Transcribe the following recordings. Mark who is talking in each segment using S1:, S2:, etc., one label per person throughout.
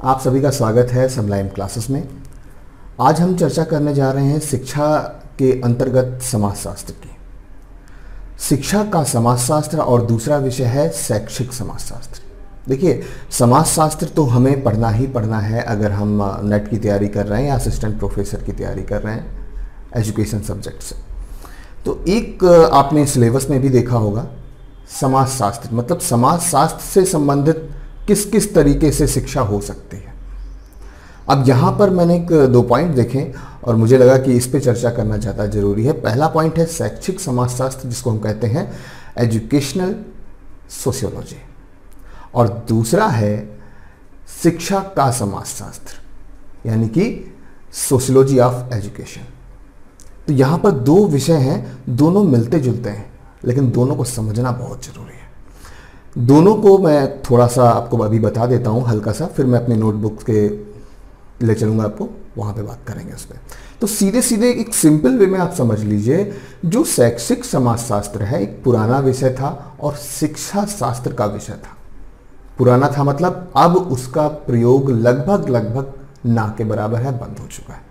S1: आप सभी का स्वागत है सबलाइम क्लासेस में। आज हम चर्चा करने जा रहे हैं शिक्षा के अंतर्गत समाजशास्त्र की। शिक्षा का समाजशास्त्र और दूसरा विषय है शैक्षिक समाजशास्त्र। देखिए, समाजशास्त्र तो हमें पढ़ना ही पढ़ना है अगर हम नेट की तैयारी कर रहे हैं या असिस्टेंट प्रोफेसर की तैयारी कर रहे हैं एजुकेशन सब्जेक्ट से। तो एक आपने सिलेबस में भी देखा होगा, समाजशास्त्र मतलब समाजशास्त्र से संबंधित किस किस तरीके से शिक्षा हो सकती है। अब यहाँ पर मैंने दो पॉइंट देखे और मुझे लगा कि इस पे चर्चा करना ज़्यादा जरूरी है। पहला पॉइंट है शैक्षिक समाजशास्त्र, जिसको हम कहते हैं एजुकेशनल सोशियोलॉजी, और दूसरा है शिक्षा का समाजशास्त्र यानी कि सोशियोलॉजी ऑफ एजुकेशन। तो यहाँ पर दो विषय हैं, दोनों मिलते जुलते हैं, लेकिन दोनों को समझना बहुत ज़रूरी है। दोनों को मैं थोड़ा सा आपको अभी बता देता हूँ हल्का सा, फिर मैं अपने नोटबुक के ले चलूँगा आपको, वहाँ पे बात करेंगे उस पर। तो सीधे सीधे एक सिंपल वे में आप समझ लीजिए, जो शैक्षिक समाजशास्त्र है एक पुराना विषय था और शिक्षा शास्त्र का विषय था। पुराना था मतलब अब उसका प्रयोग लगभग लगभग ना के बराबर है, बंद हो चुका है।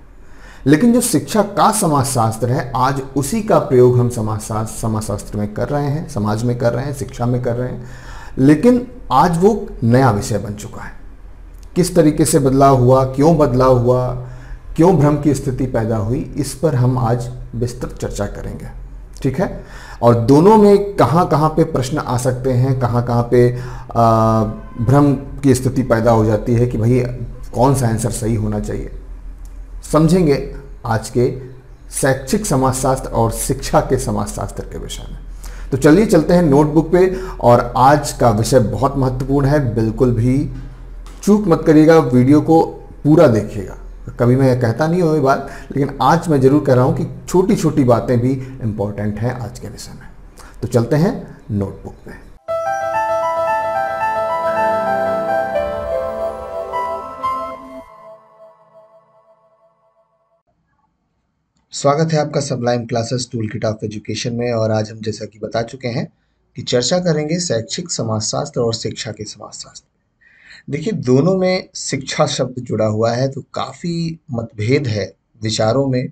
S1: लेकिन जो शिक्षा का समाजशास्त्र है, आज उसी का प्रयोग हम समाजशास्त्र में कर रहे हैं, समाज में कर रहे हैं, शिक्षा में कर रहे हैं। लेकिन आज वो नया विषय बन चुका है। किस तरीके से बदलाव हुआ, क्यों बदलाव हुआ, क्यों भ्रम की स्थिति पैदा हुई, इस पर हम आज विस्तृत चर्चा करेंगे, ठीक है। और दोनों में कहाँ कहाँ पे प्रश्न आ सकते हैं, कहाँ कहाँ पे भ्रम की स्थिति पैदा हो जाती है कि भाई कौन सा आंसर सही होना चाहिए, समझेंगे आज के शैक्षिक समाजशास्त्र और शिक्षा के समाजशास्त्र के विषय में। तो चलिए चलते हैं नोटबुक पे। और आज का विषय बहुत महत्वपूर्ण है, बिल्कुल भी चूक मत करिएगा, वीडियो को पूरा देखिएगा। कभी मैं कहता नहीं हूँ ये बात, लेकिन आज मैं जरूर कह रहा हूँ कि छोटी छोटी बातें भी इंपॉर्टेंट हैं आज के विषय में। तो चलते हैं नोटबुक पे। स्वागत है आपका Sublime classes tool kit of education में। और आज हम जैसा कि बता चुके हैं कि चर्चा करेंगे शैक्षिक समाजशास्त्र और शिक्षा के समाजशास्त्र। देखिए, दोनों में शिक्षा शब्द जुड़ा हुआ है, तो काफ़ी मतभेद है विचारों में।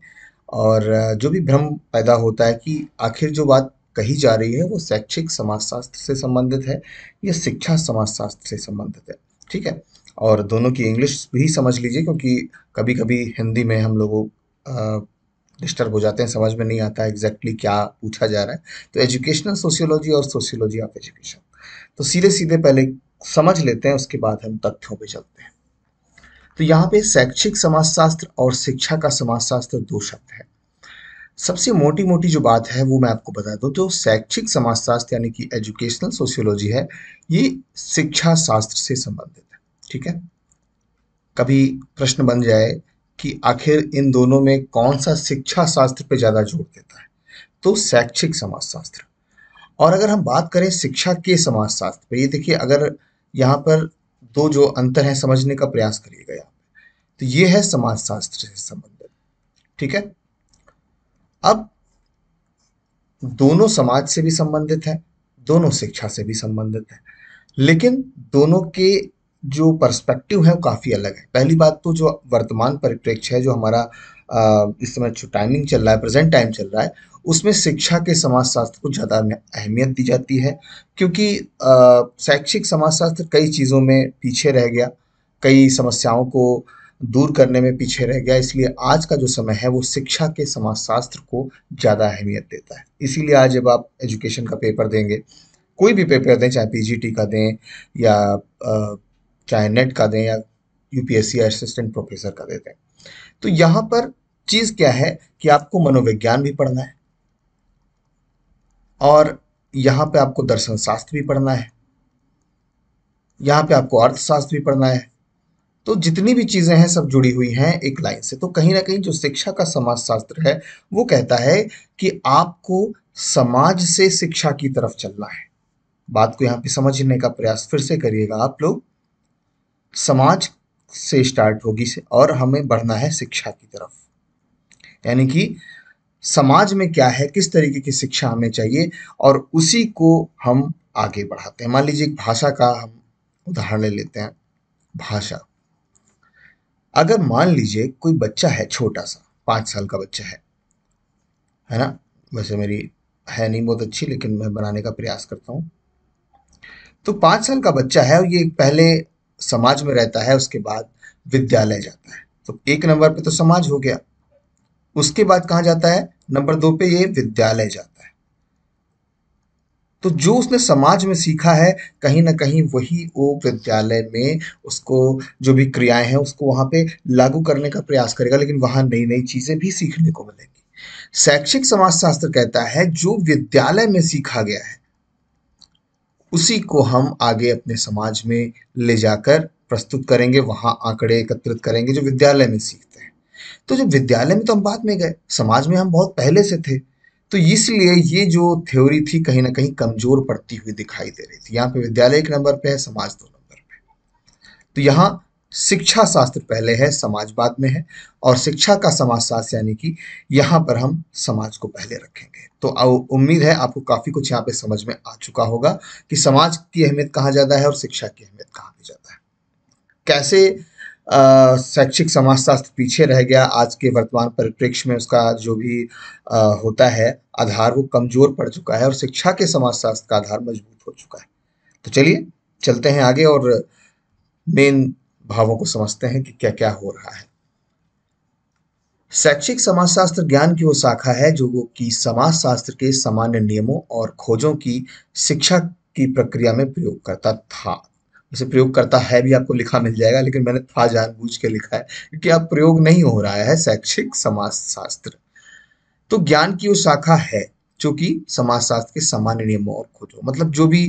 S1: और जो भी भ्रम पैदा होता है कि आखिर जो बात कही जा रही है वो शैक्षिक समाजशास्त्र से संबंधित है या शिक्षा समाजशास्त्र से संबंधित है, ठीक है। और दोनों की इंग्लिश भी समझ लीजिए, क्योंकि कभी कभी हिंदी में हम लोगों डिस्टर्ब हो जाते हैं, समझ में नहीं आता एग्जैक्टली क्या पूछा जा रहा है। तो एजुकेशनल सोशियोलॉजी और सोशियोलॉजी ऑफ एजुकेशन, तो सीधे सीधे पहले समझ लेते हैं, उसके बाद हम तथ्यों पे चलते हैं। तो यहाँ पे शैक्षिक समाजशास्त्र और शिक्षा का समाजशास्त्र दो शब्द है। सबसे मोटी मोटी जो बात है वो मैं आपको बता दूं, तो शैक्षिक समाजशास्त्र यानी कि एजुकेशनल सोशियोलॉजी है, ये शिक्षा शास्त्र से संबंधित है, ठीक है। कभी प्रश्न बन जाए कि आखिर इन दोनों में कौन सा शिक्षा शास्त्र पे ज्यादा जोर देता है, तो शैक्षिक समाजशास्त्र। और अगर हम बात करें शिक्षा के समाजशास्त्र पे, ये देखिए, अगर यहाँ पर दो जो अंतर है समझने का प्रयास करिएगा यहाँ पे, तो ये है समाजशास्त्र से संबंधित, ठीक है। अब दोनों समाज से भी संबंधित है, दोनों शिक्षा से भी संबंधित है, लेकिन दोनों के जो पर्सपेक्टिव है वो काफी अलग है। पहली बात तो जो वर्तमान परिप्रेक्ष्य है, जो हमारा इस समय जो टाइमिंग चल रहा है, प्रेजेंट टाइम चल रहा है, उसमें शिक्षा के समाजशास्त्र को ज़्यादा अहमियत दी जाती है, क्योंकि शैक्षिक समाजशास्त्र कई चीज़ों में पीछे रह गया, कई समस्याओं को दूर करने में पीछे रह गया। इसलिए आज का जो समय है वो शिक्षा के समाजशास्त्र को ज़्यादा अहमियत देता है। इसीलिए आज जब आप एजुकेशन का पेपर देंगे, कोई भी पेपर दें, चाहे पीजीटी का दें या चाहे नेट का दें या यूपीएससी या असिस्टेंट प्रोफेसर का देते हैं, तो यहाँ पर चीज क्या है कि आपको मनोविज्ञान भी पढ़ना है और यहाँ पे आपको दर्शन शास्त्र भी पढ़ना है, यहाँ पे आपको अर्थशास्त्र भी पढ़ना है। तो जितनी भी चीजें हैं सब जुड़ी हुई हैं एक लाइन से। तो कहीं ना कहीं जो शिक्षा का समाजशास्त्र है वो कहता है कि आपको समाज से शिक्षा की तरफ चलना है। बात को यहाँ पे समझने का प्रयास फिर से करिएगा आप लोग। समाज से स्टार्ट होगी से और हमें बढ़ना है शिक्षा की तरफ, यानी कि समाज में क्या है, किस तरीके की शिक्षा हमें चाहिए, और उसी को हम आगे बढ़ाते हैं। मान लीजिए एक भाषा का हम उदाहरण ले लेते हैं। भाषा, अगर मान लीजिए कोई बच्चा है, छोटा सा 5 साल का बच्चा है ना। वैसे मेरी है नहीं बहुत अच्छी, लेकिन मैं बनाने का प्रयास करता हूँ। तो 5 साल का बच्चा है और ये पहले समाज में रहता है, उसके बाद विद्यालय जाता है। तो 1 नंबर पे तो समाज हो गया। उसके बाद कहाँ जाता है? नंबर 2 पे ये विद्यालय जाता है। तो जो उसने समाज में सीखा है, कहीं ना कहीं वही वो विद्यालय में उसको जो भी क्रियाएं हैं उसको वहां पे लागू करने का प्रयास करेगा, लेकिन वहां नई नई चीजें भी सीखने को मिलेंगी। शैक्षिक समाजशास्त्र कहता है जो विद्यालय में सीखा गया है उसी को हम आगे अपने समाज में ले जाकर प्रस्तुत करेंगे, वहां आंकड़े एकत्रित करेंगे जो विद्यालय में सीखते हैं। तो जब विद्यालय में तो हम बाद में गए, समाज में हम बहुत पहले से थे। तो इसलिए ये जो थ्योरी थी कहीं ना कहीं कमजोर पड़ती हुई दिखाई दे रही थी। यहाँ पे विद्यालय 1 नंबर पे है, समाज 2 नंबर पे। तो यहाँ शिक्षा शास्त्र पहले है, समाज बाद में है। और शिक्षा का समाजशास्त्र यानी कि यहाँ पर हम समाज को पहले रखेंगे। तो उम्मीद है आपको काफी कुछ यहाँ पे समझ में आ चुका होगा कि समाज की अहमियत कहाँ ज्यादा है और शिक्षा की अहमियत कहाँ पे ज्यादा है। कैसे शैक्षिक समाजशास्त्र पीछे रह गया, आज के वर्तमान परिप्रेक्ष्य में उसका जो भी होता है आधार वो कमजोर पड़ चुका है और शिक्षा के समाजशास्त्र का आधार मजबूत हो चुका है। तो चलिए चलते हैं आगे और मेन भावों को समझते हैं कि क्या क्या हो रहा है। शैक्षिक समाजशास्त्र ज्ञान की वो शाखा है जो वो कि समाजशास्त्र के सामान्य नियमों और खोजों की शिक्षा की प्रक्रिया में प्रयोग करता था। वैसे प्रयोग करता है भी आपको लिखा मिल जाएगा, लेकिन मैंने था जानबूझ के लिखा है क्योंकि अब प्रयोग नहीं हो रहा है शैक्षिक समाजशास्त्र। तो ज्ञान की वो शाखा है जो कि समाजशास्त्र के सामान्य नियमों और खोजों, मतलब जो भी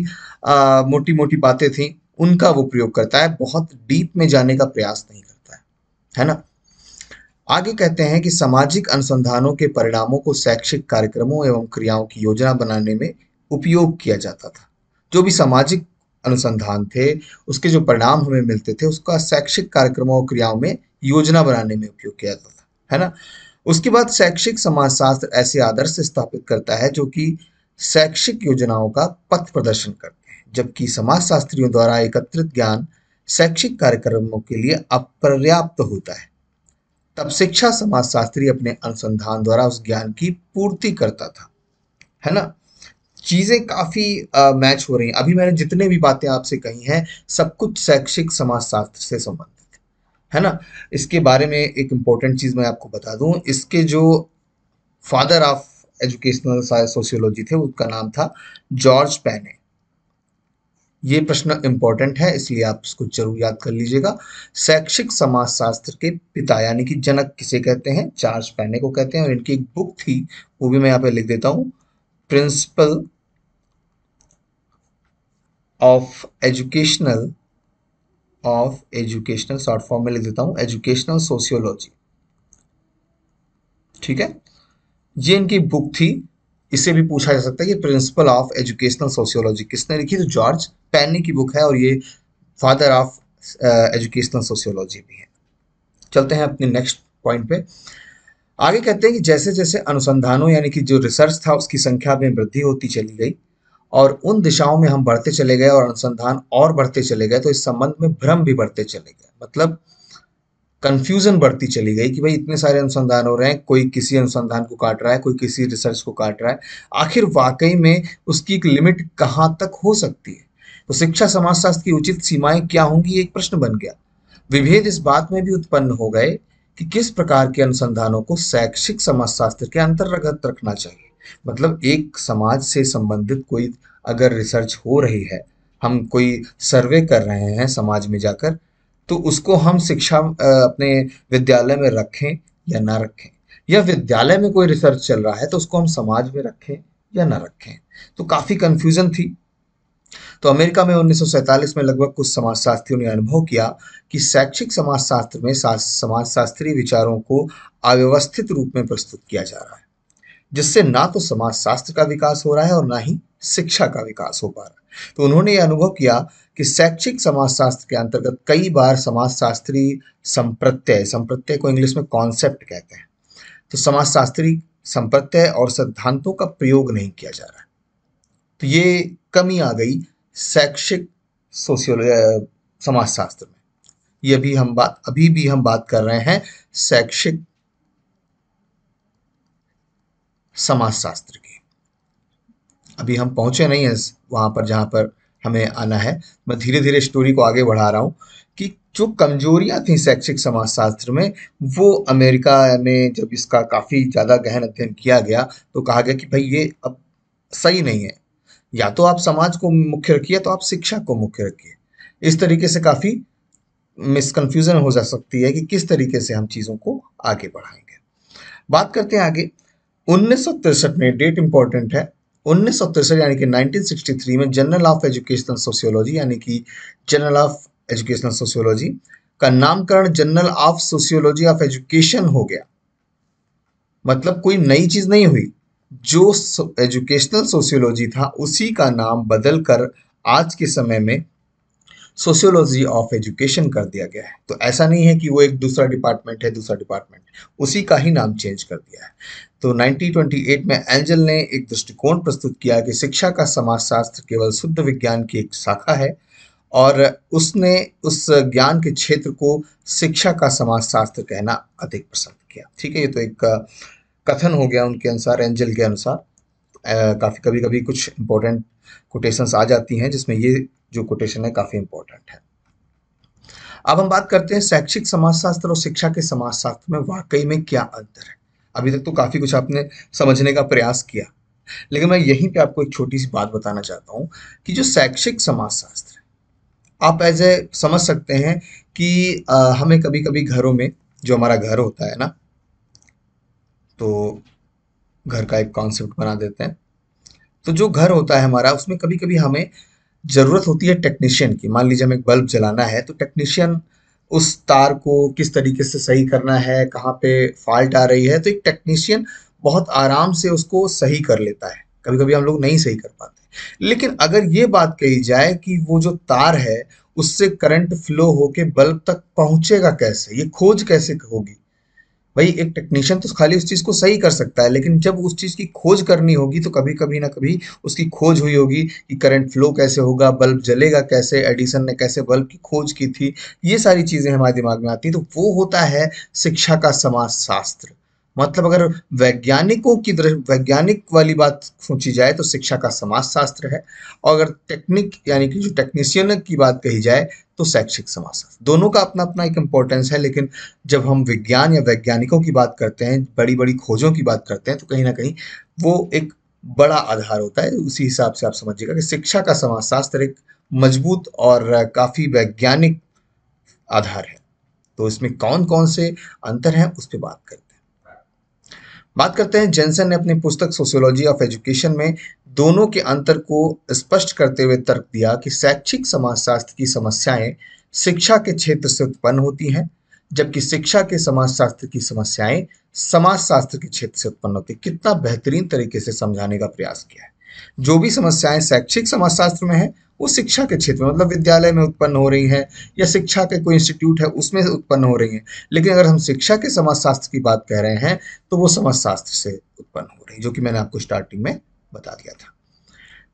S1: मोटी मोटी बातें थी उनका वो प्रयोग करता है, बहुत डीप में जाने का प्रयास नहीं करता है ना। आगे कहते हैं कि सामाजिक अनुसंधानों के परिणामों को शैक्षिक कार्यक्रमों एवं क्रियाओं की योजना बनाने में उपयोग किया जाता था। जो भी सामाजिक अनुसंधान थे उसके जो परिणाम हमें मिलते थे उसका शैक्षिक कार्यक्रमों और क्रियाओं में योजना बनाने में उपयोग किया जाता था, है ना। उसके बाद शैक्षिक समाजशास्त्र ऐसे आदर्श स्थापित करता है जो कि शैक्षिक योजनाओं का पथ प्रदर्शन करते हैं, जबकि समाजशास्त्रियों द्वारा एकत्रित ज्ञान शैक्षिक कार्यक्रमों के लिए अपर्याप्त होता है। तब शिक्षा समाजशास्त्री अपने अनुसंधान द्वारा उस ज्ञान की पूर्ति करता था, है ना। चीजें काफी मैच हो रही हैं। अभी मैंने जितने भी बातें आपसे कही हैं सब कुछ शैक्षिक समाजशास्त्र से संबंधित है ना। इसके बारे में एक इंपॉर्टेंट चीज मैं आपको बता दूं, इसके जो फादर ऑफ एजुकेशनल सोशियोलॉजी थे उसका नाम था जॉर्ज पैने। ये प्रश्न इंपॉर्टेंट है इसलिए आप इसको जरूर याद कर लीजिएगा। शैक्षिक समाजशास्त्र के पिता यानी कि जनक किसे कहते हैं? जॉर्ज पैने को कहते हैं। और इनकी एक बुक थी, वो भी मैं यहाँ पे लिख देता हूँ, principle of educational short form में लिख देता हूँ एजुकेशनल सोशियोलॉजी। ठीक है, ये इनकी बुक थी। इससे भी पूछा जा सकता है कि प्रिंसिपल ऑफ एजुकेशनल सोशियोलॉजी किसने लिखी? तो जॉर्ज पैनी की बुक है और ये फादर ऑफ एजुकेशनल सोशियोलॉजी भी है। चलते हैं अपने नेक्स्ट पॉइंट पे। आगे कहते हैं कि जैसे जैसे अनुसंधानों यानी कि जो रिसर्च था उसकी संख्या में वृद्धि होती चली गई और उन दिशाओं में हम बढ़ते चले गए और अनुसंधान और बढ़ते चले गए, तो इस संबंध में भ्रम भी बढ़ते चले गए। मतलब कंफ्यूजन बढ़ती चली गई कि भाई इतने सारे अनुसंधान हो रहे हैं, कोई किसी अनुसंधान को काट रहा है, कोई किसी रिसर्च को काट रहा है, आखिर वाकई में उसकी एक लिमिट कहाँ तक हो सकती है? तो शिक्षा समाजशास्त्र की उचित सीमाएं क्या होंगी, एक प्रश्न बन गया। विभेद इस बात में भी उत्पन्न हो गए कि किस प्रकार के अनुसंधानों को शैक्षिक समाजशास्त्र के अंतर्गत रखना चाहिए। मतलब एक समाज से संबंधित कोई अगर रिसर्च हो रही है, हम कोई सर्वे कर रहे हैं समाज में जाकर, तो उसको हम शिक्षा अपने विद्यालय में रखें या ना रखें, या विद्यालय में कोई रिसर्च चल रहा है तो उसको हम समाज में रखें या ना रखें। तो काफी कंफ्यूजन थी। तो अमेरिका में 1947 में लगभग कुछ समाजशास्त्रियों ने अनुभव किया कि शैक्षिक समाजशास्त्र में समाजशास्त्रीय विचारों को अव्यवस्थित रूप में प्रस्तुत किया जा रहा है, जिससे ना तो समाजशास्त्र का विकास हो रहा है और ना ही शिक्षा का विकास हो पा रहा है। तो उन्होंने ये अनुभव किया कि शैक्षिक समाजशास्त्र के अंतर्गत कई बार समाजशास्त्री संप्रत्यय संप्रत्यय को इंग्लिश में कॉन्सेप्ट कहते हैं, तो समाजशास्त्री संप्रत्यय और सिद्धांतों का प्रयोग नहीं किया जा रहा है। तो ये कमी आ गई शैक्षिक सोशियोलॉजी समाजशास्त्र में। ये अभी भी हम बात कर रहे हैं शैक्षिक समाजशास्त्र की। अभी हम पहुंचे नहीं हैं वहां पर जहां पर हमें आना है। मैं धीरे धीरे स्टोरी को आगे बढ़ा रहा हूँ कि जो कमजोरियां थी शैक्षिक समाजशास्त्र में, वो अमेरिका में जब इसका काफी ज्यादा गहन अध्ययन किया गया तो कहा गया कि भाई ये अब सही नहीं है, या तो आप समाज को मुख्य रखिए तो आप शिक्षा को मुख्य रखिए। इस तरीके से काफी मिसकंफ्यूजन हो जा सकती है कि किस तरीके से हम चीजों को आगे बढ़ाएंगे। बात करते हैं आगे। 1963 में, डेट इंपॉर्टेंट है, 1963 यानी कि 1963 में जर्नल ऑफ एजुकेशनल सोशियोलॉजी यानी कि जर्नल ऑफ एजुकेशनल सोशियोलॉजी का नामकरण journal of sociology of education हो गया। मतलब कोई नई चीज नहीं हुई, जो एजुकेशनल सोशियोलॉजी था उसी का नाम बदलकर आज के समय में सोशियोलॉजी ऑफ एजुकेशन कर दिया गया है। तो ऐसा नहीं है कि वो एक दूसरा डिपार्टमेंट है, दूसरा डिपार्टमेंट, उसी का ही नाम चेंज कर दिया है। तो 1928 में एंजल ने एक दृष्टिकोण प्रस्तुत किया कि शिक्षा का समाजशास्त्र केवल शुद्ध विज्ञान की एक शाखा है, और उसने उस ज्ञान के क्षेत्र को शिक्षा का समाजशास्त्र कहना अधिक पसंद किया। ठीक है, ये तो एक कथन हो गया उनके अनुसार, एंजल के अनुसार। काफी कभी कभी कुछ इंपॉर्टेंट कोटेशंस आ जाती हैं जिसमें ये जो कोटेशन है काफी इंपॉर्टेंट है। अब हम बात करते हैं शैक्षिक समाजशास्त्र और शिक्षा के समाजशास्त्र में वाकई में क्या अंतर है। अभी तक तो काफी कुछ आपने समझने का प्रयास किया, लेकिन मैं यहीं पे आपको एक छोटी सी बात बताना चाहता हूं कि जो शैक्षिक समाजशास्त्र है, आप ऐसे समझ सकते हैं कि हमें कभी कभी घरों में, जो हमारा घर होता है ना, तो घर का एक कॉन्सेप्ट बना देते हैं। तो जो घर होता है हमारा, उसमें कभी कभी हमें जरूरत होती है टेक्नीशियन की। मान लीजिए हमें एक बल्ब जलाना है, तो टेक्नीशियन उस तार को किस तरीके से सही करना है, कहाँ पे फॉल्ट आ रही है, तो एक टेक्नीशियन बहुत आराम से उसको सही कर लेता है। कभी कभी हम लोग नहीं सही कर पाते। लेकिन अगर ये बात कही जाए कि वो जो तार है उससे करंट फ्लो होके बल्ब तक पहुंचेगा कैसे, ये खोज कैसे होगी, भाई एक टेक्नीशियन तो खाली उस चीज को सही कर सकता है, लेकिन जब उस चीज की खोज करनी होगी तो कभी कभी ना कभी उसकी खोज हुई होगी कि करंट फ्लो कैसे होगा, बल्ब जलेगा कैसे, एडिसन ने कैसे बल्ब की खोज की थी। ये सारी चीजें हमारे दिमाग में आती हैं। तो वो होता है शिक्षा का समाजशास्त्र। मतलब अगर वैज्ञानिक वाली बात सोची जाए तो शिक्षा का समाजशास्त्र है, और अगर टेक्निक यानी कि जो टेक्नीशियन की बात कही जाए तो शैक्षिक समाजशास्त्र। दोनों का अपना अपना एक इम्पोर्टेंस है, लेकिन जब हम विज्ञान या वैज्ञानिकों की बात करते हैं, बड़ी बड़ी खोजों की बात करते हैं, तो कहीं ना कहीं वो एक बड़ा आधार होता है। उसी हिसाब से आप समझिएगा कि शिक्षा का समाजशास्त्र एक मजबूत और काफी वैज्ञानिक आधार है। तो इसमें कौन कौन से अंतर हैं उस पर बात करते हैं। जेनसन ने अपनी पुस्तक सोशियोलॉजी ऑफ एजुकेशन में दोनों के अंतर को स्पष्ट करते हुए तर्क दिया कि शैक्षिक समाजशास्त्र की समस्याएं शिक्षा के क्षेत्र से उत्पन्न होती हैं, जबकि शिक्षा के समाजशास्त्र की समस्याएं समाजशास्त्र के क्षेत्र से उत्पन्न होती हैं। कितना बेहतरीन तरीके से समझाने का प्रयास किया है। जो भी समस्याएं शैक्षिक समाजशास्त्र में है वो शिक्षा के क्षेत्र में, मतलब विद्यालय में उत्पन्न हो रही हैं, या शिक्षा के कोई इंस्टीट्यूट है उसमें उत्पन्न हो रही हैं। लेकिन अगर हम शिक्षा के समाजशास्त्र की बात कह रहे हैं तो वो समाजशास्त्र से उत्पन्न हो रही है, जो कि मैंने आपको स्टार्टिंग में बता दिया था।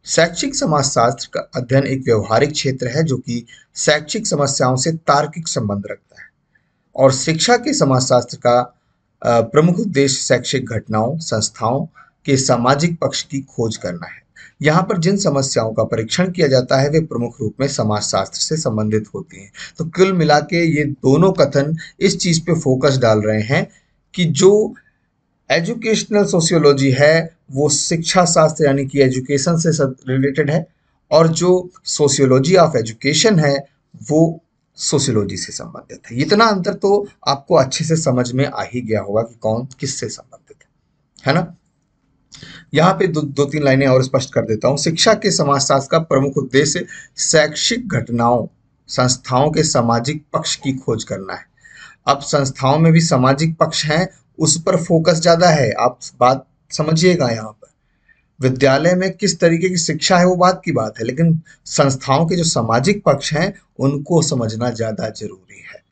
S1: शैक्षिक समाजशास्त्र का अध्ययन एक व्यवहारिक क्षेत्र है जो कि शैक्षिक समस्याओं से तार्किक संबंध रखता है, और शिक्षा के समाजशास्त्र का प्रमुख उद्देश्य शैक्षिक घटनाओं, संस्थाओं के सामाजिक पक्ष की खोज करना है। यहाँ पर जिन समस्याओं का परीक्षण किया जाता है वे प्रमुख रूप में समाजशास्त्र से संबंधित होती हैं। तो कुल मिला के ये दोनों कथन इस चीज पे फोकस डाल रहे हैं कि जो एजुकेशनल सोशियोलॉजी है वो शिक्षा शास्त्र यानी कि एजुकेशन से रिलेटेड है, और जो सोशियोलॉजी ऑफ एजुकेशन है वो सोशियोलॉजी से संबंधित है। इतना अंतर तो आपको अच्छे से समझ में आ ही गया होगा कि कौन किससे संबंधित है ना। यहाँ पे दो तीन लाइनें और स्पष्ट कर देता हूँ। शिक्षा के समाजशास्त्र का प्रमुख उद्देश्य शैक्षिक घटनाओं, संस्थाओं के सामाजिक पक्ष की खोज करना है। अब संस्थाओं में भी सामाजिक पक्ष हैं, उस पर फोकस ज्यादा है। आप बात समझिएगा, यहाँ पर विद्यालय में किस तरीके की शिक्षा है वो बात की बात है, लेकिन संस्थाओं के जो सामाजिक पक्ष हैं उनको समझना ज्यादा जरूरी है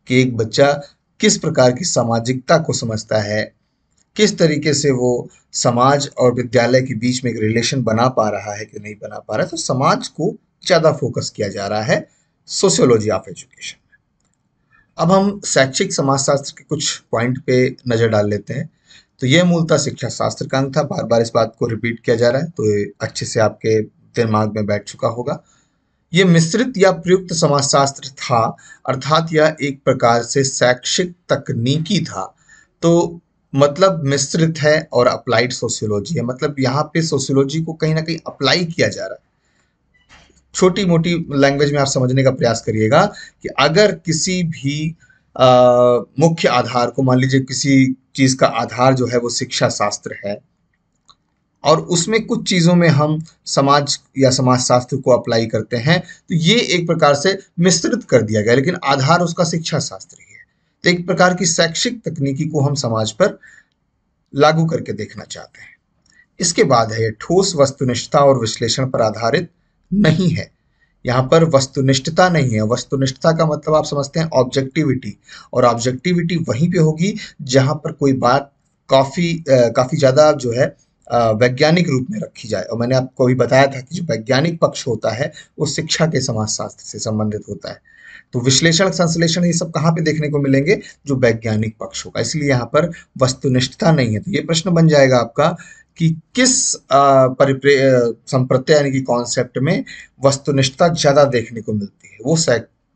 S1: कि एक बच्चा किस प्रकार की सामाजिकता को समझता है, किस तरीके से वो समाज और विद्यालय के बीच में एक रिलेशन बना पा रहा है कि नहीं बना पा रहा है। तो समाज को ज्यादा फोकस किया जा रहा है सोशियोलॉजी ऑफ एजुकेशन में। अब हम शैक्षिक समाजशास्त्र के कुछ पॉइंट पे नजर डाल लेते हैं। तो ये मूलतः शिक्षा शास्त्र का अंग था, बार बार इस बात को रिपीट किया जा रहा है, तो ये अच्छे से आपके दिमाग में बैठ चुका होगा। ये मिश्रित या प्रयुक्त समाजशास्त्र था, अर्थात यह एक प्रकार से शैक्षिक तकनीकी था। तो मतलब मिश्रित है और अप्लाइड सोशियोलॉजी है, मतलब यहाँ पे सोशियोलॉजी को कहीं ना कहीं अप्लाई किया जा रहा है। छोटी मोटी लैंग्वेज में आप समझने का प्रयास करिएगा कि अगर किसी भी मुख्य आधार को, मान लीजिए किसी चीज का आधार जो है वो शिक्षा शास्त्र है, और उसमें कुछ चीजों में हम समाज या समाजशास्त्र को अप्लाई करते हैं, तो ये एक प्रकार से मिश्रित कर दिया गया, लेकिन आधार उसका शिक्षा शास्त्र ही है। तो एक प्रकार की शैक्षिक तकनीकी को हम समाज पर लागू करके देखना चाहते हैं। इसके बाद है ये ठोस वस्तुनिष्ठता और विश्लेषण पर आधारित नहीं है। यहाँ पर वस्तुनिष्ठता नहीं है। वस्तुनिष्ठता का मतलब आप समझते हैं ऑब्जेक्टिविटी, और ऑब्जेक्टिविटी वहीं पे होगी जहां पर कोई बात काफी ज्यादा जो है वैज्ञानिक रूप में रखी जाए। और मैंने आपको अभी बताया था कि जो वैज्ञानिक पक्ष होता है वो शिक्षा के समाजशास्त्र से संबंधित होता है। तो विश्लेषण, संश्लेषण, ये सब कहाँ पे देखने को मिलेंगे? जो वैज्ञानिक पक्ष होगा। इसलिए यहाँ पर वस्तुनिष्ठता नहीं है। तो ये प्रश्न बन जाएगा आपका कि किस संप्रत्यय यानी कि कॉन्सेप्ट में वस्तुनिष्ठता ज्यादा देखने को मिलती है?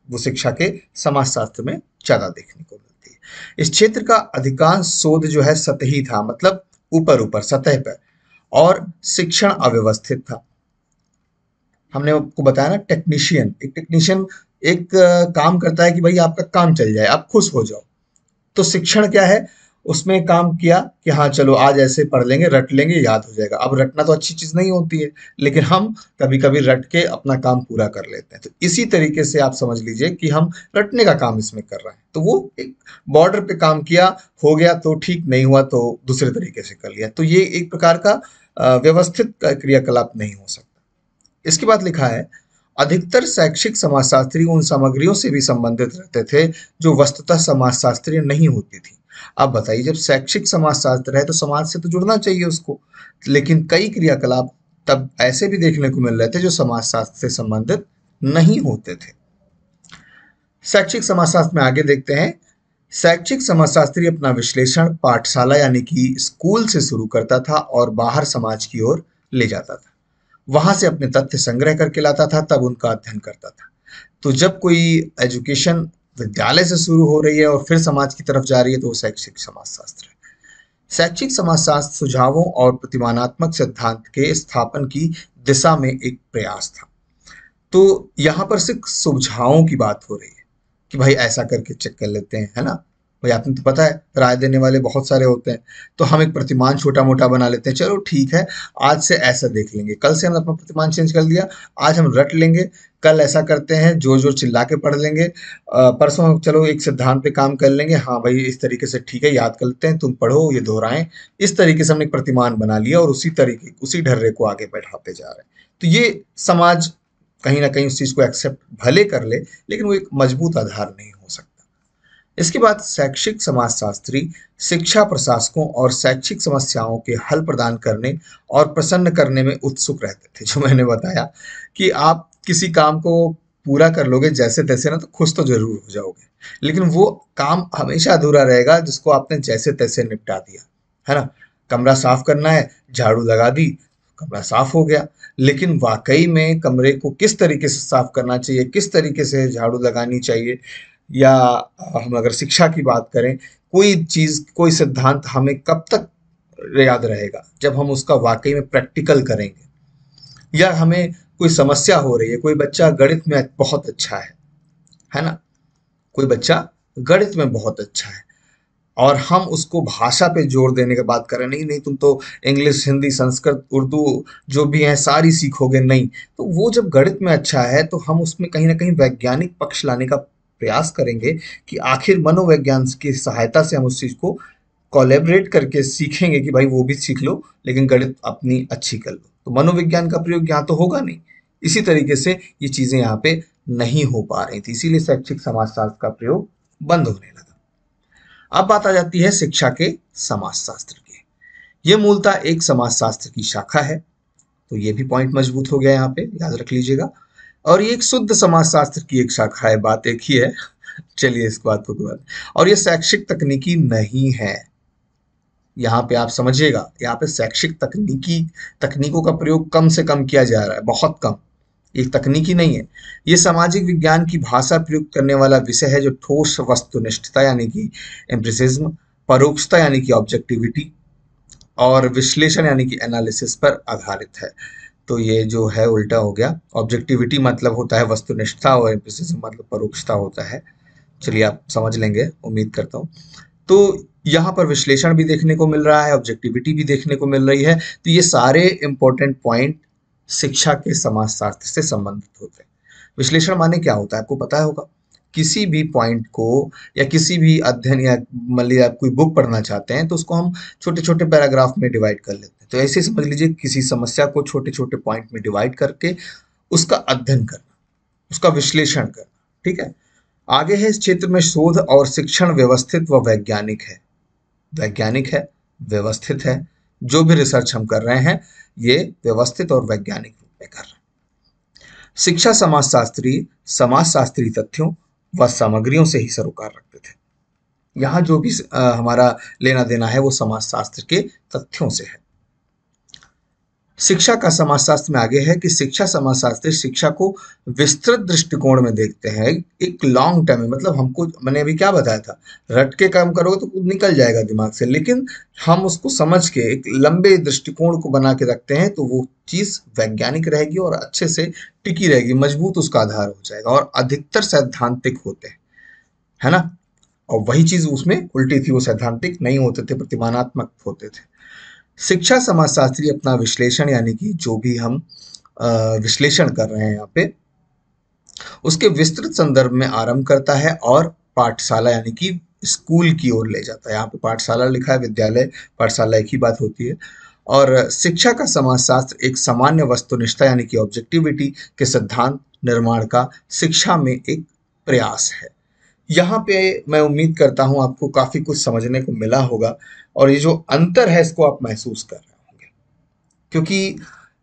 S1: वो शिक्षा के समाजशास्त्र में ज्यादा देखने को मिलती है। इस क्षेत्र का अधिकांश शोध जो है सतही था, मतलब ऊपर ऊपर सतह पर, और शिक्षण अव्यवस्थित था। हमने आपको बताया ना, एक टेक्नीशियन एक काम करता है कि भाई आपका काम चल जाए, आप खुश हो जाओ। तो शिक्षण क्या है? उसमें काम किया कि हाँ चलो आज ऐसे पढ़ लेंगे, रट लेंगे, याद हो जाएगा। अब रटना तो अच्छी चीज नहीं होती है, लेकिन हम कभी कभी रट के अपना काम पूरा कर लेते हैं। तो इसी तरीके से आप समझ लीजिए कि हम रटने का काम इसमें कर रहे हैं। तो वो एक बॉर्डर पे काम किया, हो गया तो ठीक, नहीं हुआ तो दूसरे तरीके से कर लिया। तो ये एक प्रकार का व्यवस्थित क्रियाकलाप नहीं हो सकता। इसके बाद लिखा है, अधिकतर शैक्षिक समाजशास्त्री उन सामग्रियों से भी संबंधित रहते थे जो वस्तुतः समाजशास्त्रीय नहीं होती थी। अब बताइए, जब शैक्षिक समाजशास्त्र है तो समाज से तो जुड़ना चाहिए उसको, लेकिन कई क्रियाकलाप तब ऐसे भी देखने को मिल रहे थे जो समाजशास्त्र से संबंधित नहीं होते थे। शैक्षिक समाजशास्त्र में आगे देखते हैं। शैक्षिक समाजशास्त्री अपना विश्लेषण पाठशाला यानी कि स्कूल से शुरू करता था और बाहर समाज की ओर ले जाता था। वहां से अपने तथ्य संग्रह करके लाता था, तब उनका अध्ययन करता था। तो जब कोई एजुकेशन विद्यालय से शुरू हो रही है और फिर समाज की तरफ जा रही है, तो वो शैक्षिक समाजशास्त्र है। शैक्षिक समाजशास्त्र सुझावों और प्रतिमानात्मक सिद्धांत के स्थापन की दिशा में एक प्रयास था। तो यहाँ पर सिर्फ सुझावों की बात हो रही है कि भाई ऐसा करके चेक कर लेते हैं, है ना। भाई आपने तो पता है राय देने वाले बहुत सारे होते हैं, तो हम एक प्रतिमान छोटा मोटा बना लेते हैं। चलो ठीक है, आज से ऐसा देख लेंगे, कल से हम अपना प्रतिमान चेंज कर दिया, आज हम रट लेंगे, कल ऐसा करते हैं जोर जोर चिल्ला के पढ़ लेंगे, परसों हम चलो एक सिद्धांत पे काम कर लेंगे, हाँ भाई इस तरीके से ठीक है, याद कर लेते हैं, तुम पढ़ो ये दोहराएं। इस तरीके से हमने एक प्रतिमान बना लिया और उसी ढर्रे को आगे बढ़ाते जा रहे हैं। तो ये समाज कहीं ना कहीं उस चीज को एक्सेप्ट भले कर ले, लेकिन वो एक मजबूत आधार नहीं हो सकता। इसके बाद शैक्षिक समाजशास्त्री शिक्षा प्रशासकों और शैक्षिक समस्याओं के हल प्रदान करने और प्रसन्न करने में उत्सुक रहते थे। जो मैंने बताया कि आप किसी काम को पूरा कर लोगे जैसे तैसे ना, तो खुश तो जरूर हो जाओगे, लेकिन वो काम हमेशा अधूरा रहेगा जिसको आपने जैसे तैसे निपटा दिया, है ना। कमरा साफ करना है, झाड़ू लगा दी, कमरा साफ हो गया, लेकिन वाकई में कमरे को किस तरीके से साफ करना चाहिए, किस तरीके से झाड़ू लगानी चाहिए, या हम अगर शिक्षा की बात करें, कोई चीज, कोई सिद्धांत हमें कब तक याद रहेगा? जब हम उसका वाकई में प्रैक्टिकल करेंगे। या हमें कोई समस्या हो रही है, कोई बच्चा गणित में बहुत अच्छा है ना, कोई बच्चा गणित में बहुत अच्छा है, और हम उसको भाषा पे जोर देने की बात करें, नहीं नहीं तुम तो इंग्लिश, हिंदी, संस्कृत, उर्दू जो भी है सारी सीखोगे, नहीं। तो वो जब गणित में अच्छा है तो हम उसमें कहीं ना कहीं वैज्ञानिक पक्ष लाने का प्रयास करेंगे कि आखिर मनोविज्ञान की सहायता से हम उस चीज को कोलैबोरेट करके सीखेंगे कि भाई वो भी सीख लो लेकिन गणित अपनी अच्छी कर लो। तो मनोविज्ञान का प्रयोग यहाँ तो होगा नहीं। इसी तरीके से ये चीजें यहाँ पे नहीं हो पा रही थी, इसीलिए शैक्षिक समाजशास्त्र का प्रयोग बंद होने लगा। अब बात आ जाती है शिक्षा के समाजशास्त्र की। यह मूलतः एक समाजशास्त्र की शाखा है, तो ये भी पॉइंट मजबूत हो गया, यहाँ पे याद रख लीजिएगा। और ये एक शुद्ध समाजशास्त्र की एक शाखा है, बात एक ही है।
S2: चलिए इस बात को कोई बात नहीं। और ये शैक्षिक तकनीकी नहीं है, यहाँ पे आप समझिएगा, यहाँ पे शैक्षिक तकनीकों का प्रयोग कम से कम किया जा रहा है, बहुत कम। ये तकनीकी नहीं है, ये सामाजिक विज्ञान की भाषा प्रयुक्त करने वाला विषय है जो ठोस वस्तुनिष्ठता यानी कि एम्पिरिसिज्म, परोक्षता यानी कि ऑब्जेक्टिविटी, और विश्लेषण यानी कि एनालिसिस पर आधारित है। तो ये जो है उल्टा हो गया, ऑब्जेक्टिविटी मतलब होता है वस्तुनिष्ठता और एम्पिरिसिज्म मतलब परोक्षता होता है। चलिए आप समझ लेंगे, उम्मीद करता हूँ। तो यहाँ पर विश्लेषण भी देखने को मिल रहा है, ऑब्जेक्टिविटी भी देखने को मिल रही है। तो ये सारे इंपॉर्टेंट पॉइंट शिक्षा के समाजशास्त्र से संबंधित होते हैं। विश्लेषण माने क्या होता है आपको पता होगा, किसी भी पॉइंट को या किसी भी अध्ययन या मान लीजिए आप कोई बुक पढ़ना चाहते हैं तो उसको हम छोटे छोटे पैराग्राफ में डिवाइड कर लेते हैं। तो ऐसे समझ लीजिए किसी समस्या को छोटे छोटे पॉइंट में डिवाइड करके उसका अध्ययन करना, उसका विश्लेषण करना। ठीक है, आगे है इस क्षेत्र में शोध और शिक्षण व्यवस्थित व वैज्ञानिक है। वैज्ञानिक है, व्यवस्थित है, जो भी रिसर्च हम कर रहे हैं ये व्यवस्थित और वैज्ञानिक रूप में कर रहे हैं। शिक्षा समाजशास्त्री तथ्यों व सामग्रियों से ही सरोकार रखते थे। यहाँ जो भी हमारा लेना देना है वो समाजशास्त्र के तथ्यों से है। शिक्षा का समाजशास्त्र में आगे है कि शिक्षा समाजशास्त्री शिक्षा को विस्तृत दृष्टिकोण में देखते हैं, एक लॉन्ग टर्म में। मतलब हमको, मैंने अभी क्या बताया था, रट के काम करोगे तो कुछ निकल जाएगा दिमाग से, लेकिन हम उसको समझ के एक लंबे दृष्टिकोण को बना के रखते हैं तो वो चीज वैज्ञानिक रहेगी और अच्छे से टिकी रहेगी, मजबूत उसका आधार हो जाएगा, और अधिकतर सैद्धांतिक होते हैं, है ना। और वही चीज उसमें उल्टी थी, वो सैद्धांतिक नहीं होते थे, प्रतिमानात्मक होते थे। शिक्षा समाजशास्त्री अपना विश्लेषण यानी कि जो भी हम विश्लेषण कर रहे हैं यहाँ पे, उसके विस्तृत संदर्भ में आरंभ करता है और पाठशाला यानी कि स्कूल की ओर ले जाता है। यहाँ पे पाठशाला लिखा है, विद्यालय पाठशाला एक ही बात होती है। और शिक्षा का समाजशास्त्र एक सामान्य वस्तुनिष्ठता यानी कि ऑब्जेक्टिविटी के सिद्धांत निर्माण का शिक्षा में एक प्रयास है। यहाँ पे मैं उम्मीद करता हूँ आपको काफी कुछ समझने को मिला होगा, और ये जो अंतर है इसको आप महसूस कर रहे होंगे, क्योंकि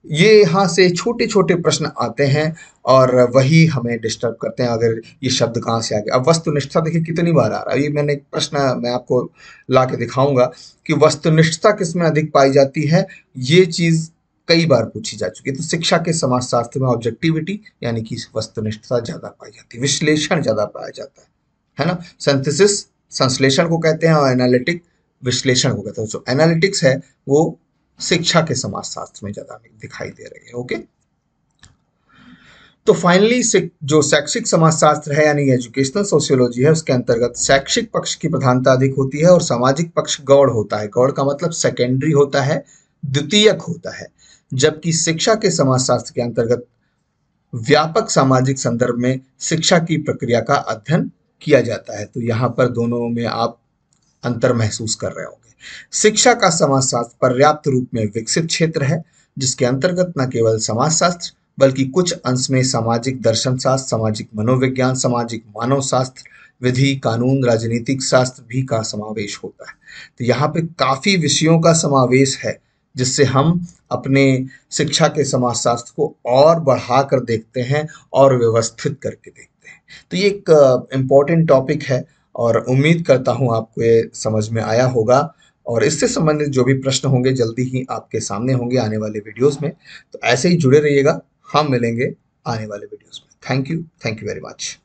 S2: ये यहाँ से छोटे छोटे प्रश्न आते हैं और वही हमें डिस्टर्ब करते हैं। अगर ये शब्द कहाँ से आ गया, अब वस्तुनिष्ठता देखिए कितनी बार आ रहा है। ये मैंने एक प्रश्न मैं आपको ला के दिखाऊंगा कि वस्तुनिष्ठता किसमें अधिक पाई जाती है, ये चीज कई बार पूछी जा चुकी है। तो शिक्षा के समाजशास्त्र में ऑब्जेक्टिविटी यानी कि वस्तुनिष्ठता ज्यादा पाई जाती है, विश्लेषण ज्यादा पाया जाता है ना। सिंथेसिस संश्लेषण को कहते हैं और एनालिटिक विश्लेषण को कहते हैं। जो एनालिटिक्स है वो शिक्षा के समाजशास्त्र में ज्यादा दिखाई दे रही है। ओके, तो फाइनली जो शैक्षिक समाजशास्त्र है यानी एजुकेशनल सोशियोलॉजी है, उसके अंतर्गत शैक्षिक पक्ष की प्रधानता अधिक होती है और सामाजिक पक्ष गौड़ होता है। गौड़ का मतलब सेकेंडरी होता है, द्वितीयक होता है। जबकि शिक्षा के समाजशास्त्र के अंतर्गत व्यापक सामाजिक संदर्भ में शिक्षा की प्रक्रिया का अध्ययन किया जाता है। तो यहाँ पर दोनों में आप अंतर महसूस कर रहे होंगे। शिक्षा का समाजशास्त्र पर्याप्त रूप में विकसित क्षेत्र है, जिसके अंतर्गत न केवल समाजशास्त्र बल्कि कुछ अंश में सामाजिक दर्शन शास्त्र, सामाजिक मनोविज्ञान, सामाजिक मानव शास्त्र, विधि, कानून, राजनीतिक शास्त्र भी का समावेश होता है। तो यहाँ पे काफी विषयों का समावेश है, जिससे हम अपने शिक्षा के समाजशास्त्र को और बढ़ाकर देखते हैं और व्यवस्थित करके देखते हैं। तो ये एक इम्पॉर्टेंट टॉपिक है और उम्मीद करता हूँ आपको ये समझ में आया होगा, और इससे संबंधित जो भी प्रश्न होंगे जल्दी ही आपके सामने होंगे आने वाले वीडियोस में। तो ऐसे ही जुड़े रहिएगा, हम मिलेंगे आने वाले वीडियोस में। Thank you very much.